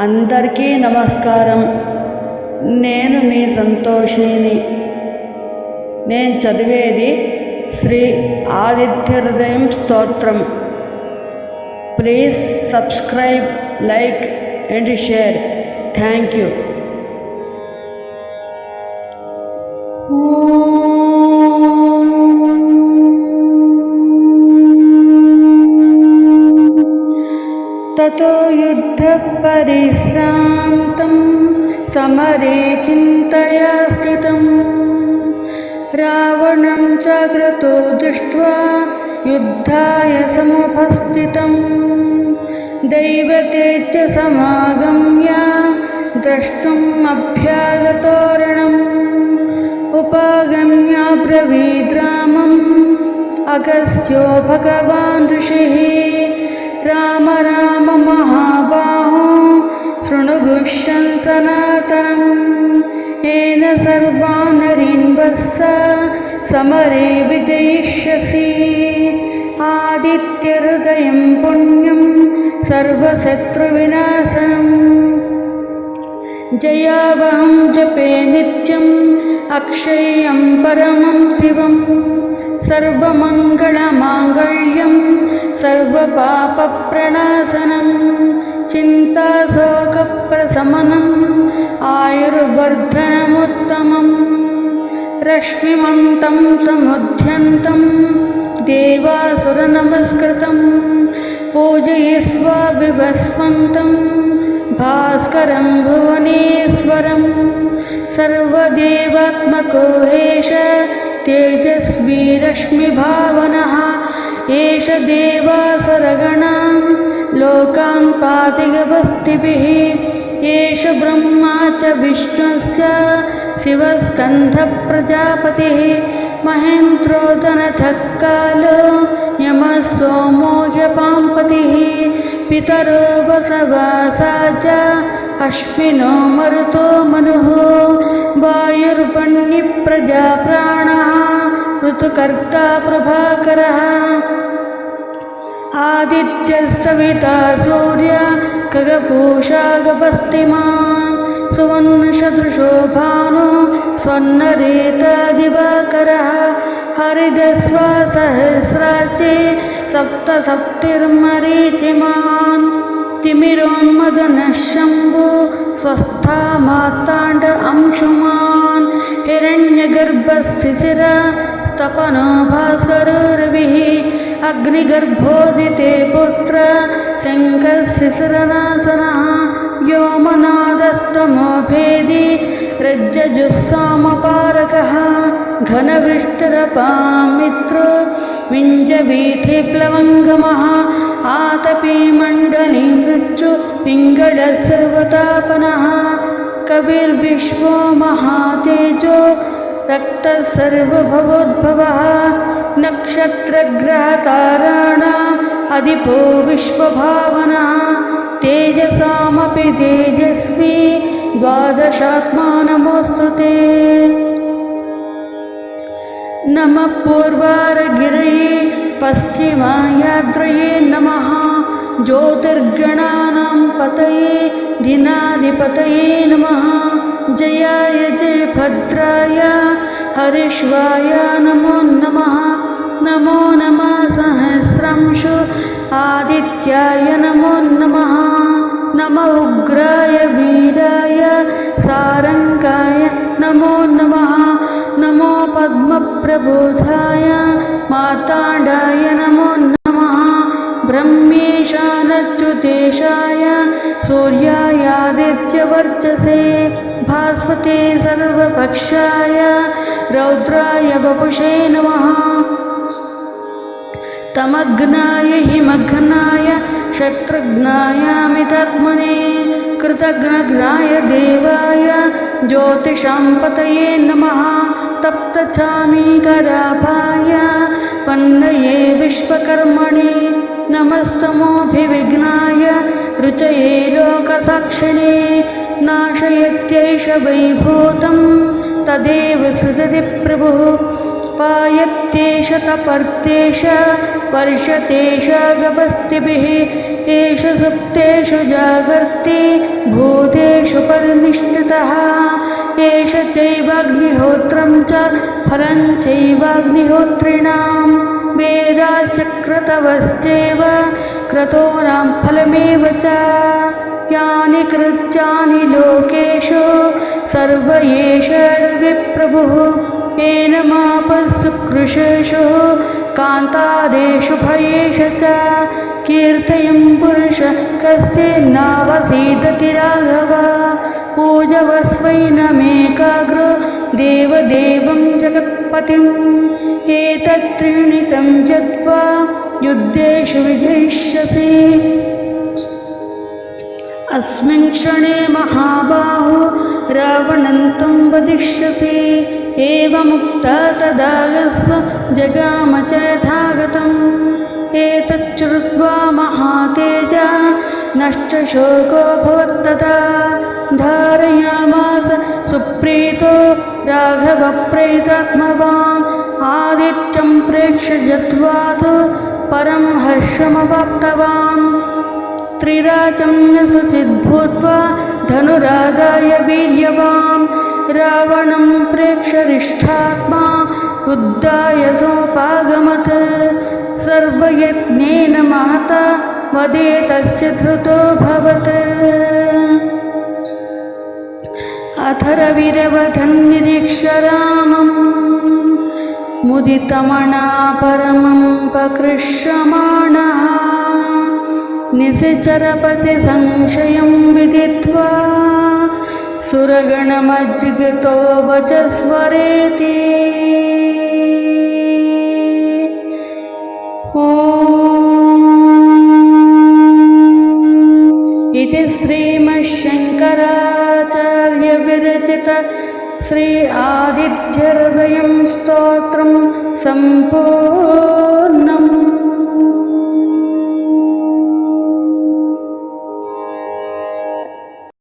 అందరికీ నమస్కారం. నేను మీ సంతోషిని. నేను చదివేది శ్రీ ఆదిత్య హృదయం స్తోత్రం. Please subscribe, like and share. Thank you. ततो युद्धः परिश्रान्तं समरे चिन्तया स्थितं रावणं जाग्रतो दृष्ट्वा युद्धाय समुपस्थितं दैवतेज्य समागम्य द्रष्टुम् अभ्यागतोरणम् उपागम्य ब्रवीद्रामम् अगस्त्यो भगवान् ऋषिः राम राम महाबाहो शृणुगुह्यं सनातनम् येन सर्वान् नरीन् वत्स समरे विजयिष्यसि आदित्यहृदयं पुण्यं सर्वशत्रुविनाशनम् जयावहं जपे नित्यम् अक्षय्यं परमं शिवम् सर्वमङ्गलमाङ्गल्यं सर्वपापप्रणाशनं चिन्ताशोकप्रशमनम् आयुर्वर्धनमुत्तमम् रश्मिमन्तं समुद्यन्तं देवासुरनमस्कृतं पूजयिस्व विभस्वन्तं भास्करं भुवनेश्वरं सर्वदेवात्मको एष तेजस्वी रश्मिभावनः एष देवासुरगणां लोकान् पातिगवस्तिभिः एष ब्रह्मा च विष्णुश्च शिवस्कन्धप्रजापतिः महेन्द्रोदनथः कालो यमः सोमो ह्यपाम्पतिः पितरो वसवासा च अश्विनो मरुतो मनुः वायुर्वह्निप्रजा प्राणः ऋतुकर्ता प्रभाकरः आदित्यस्तविता सूर्य खगपूषा गपस्तिमान् सुवर्णसदृशो भानु स्वर्णरेता दिवाकरः हरिदस्वा सहस्राचे सप्तसप्तिर्मरीचिमान् तिमिरोन्मदनः शम्भो स्वस्था मार्ताण्ड अंशुमान् हिरण्यगर्भस्थितिर स्तपनो भास्करो रविः अग्निगर्भोदिते पुत्र शङ्खशिशिरनाशनः व्योमनादस्तमो भेदी रज्जजुस्सामपारकः घनवृष्टिरपामित्रो विञ्जवीथिप्लवङ्गमः आतपी मण्डली मृत्यु पिङ्गळः सर्वतापनः कविर्विश्वो महातेजो रक्तः सर्वभवोद्भवः नक्षत्रग्रहताराणाम् अधिपो विश्वभावनः तेजसामपि तेजस्वी द्वादशात्मा नमोऽस्तु ते। नमः पूर्वार्गिरये पश्चिमायाद्रये नमः ज्योतिर्गणानां पतये दिनाधिपतये नमः जयाय जयभद्राय हरिश्वाय नमो नमः नमो नमः सहस्रांशु आदित्याय नमो नमः नमो उग्राय वीराय सारङ्गाय नमो नमः नमो पद्मप्रबोधाय मार्ताण्डाय नमो नमः ब्रह्मेशानच्युतेशाय सूर्यायादित्यवर्चसे भास्वते सर्वपक्षाय रौद्राय वपुषे नमः तमग्नाय हिमग्नाय शत्रुघ्नायामितात्मने कृतघ्नघ्नाय देवाय ज्योतिषां पतये नमः तप्तचामीकराभाय वन्दये विश्वकर्मणे नमस्तमोऽभिविघ्नाय रुचये लोकसाक्षिणे नाशयत्यैष वैभूतं तदेव सृजति प्रभुः पायत्येष तपर्त्येष वर्षतेष गभस्तिभिः एष सुप्तेषु जागर्ति भूतेषु परनिष्ठितः एष चैवाग्निहोत्रं च फलं चैवाग्निहोत्रिणां वेदाश्चक्रतवश्चैव क्रतूनां फलमेव च यानि कृत्यानि लोकेषु सर्व एष विप्रभुः येन मापस्सु कृशेषु कान्तादेषु भयेष च कीर्तयं पुरुष कस्येन्नावसीदति राघव पूजवस्वैनमेकाग्रो देवदेवं जगत्पतिम् एतत्त्रीणि तं जत्वा युद्धेषु विजयिष्यसि अस्मिन् क्षणे महाबाहो रावणं तं वदिष्यसि एवमुक्ता तदागस्त्य जगाम च यथागतम् एतच्छ्रुत्वा महातेजा नष्टशोकोऽभवत्तदा धारयामास सुप्रीतो राघवप्रेतात्मवान् आदित्यं प्रेक्ष्य जत्वातो परं हर्षमवाप्तवान् त्रिराजं सुचिद्भूत्वा धनुरादाय वीर्यवान् रावणं प्रेक्ष्यरिष्ठात्मा उद्दाय सोपागमत् सर्वयत्नेन महता वदे तस्य धृतोऽभवत् अथ रविरवधं निरीक्ष्य रामम् मुदितमना परमं पकृष्यमाणः निशिचरपति संशयं विदित्वा सुरगणमज्जिगतो वचस्वरेति इति श्रीमच्छङ्कराचार्यविरचित श्री आदित्यहृदयं स्तोत्रं सम्पूर्णम्।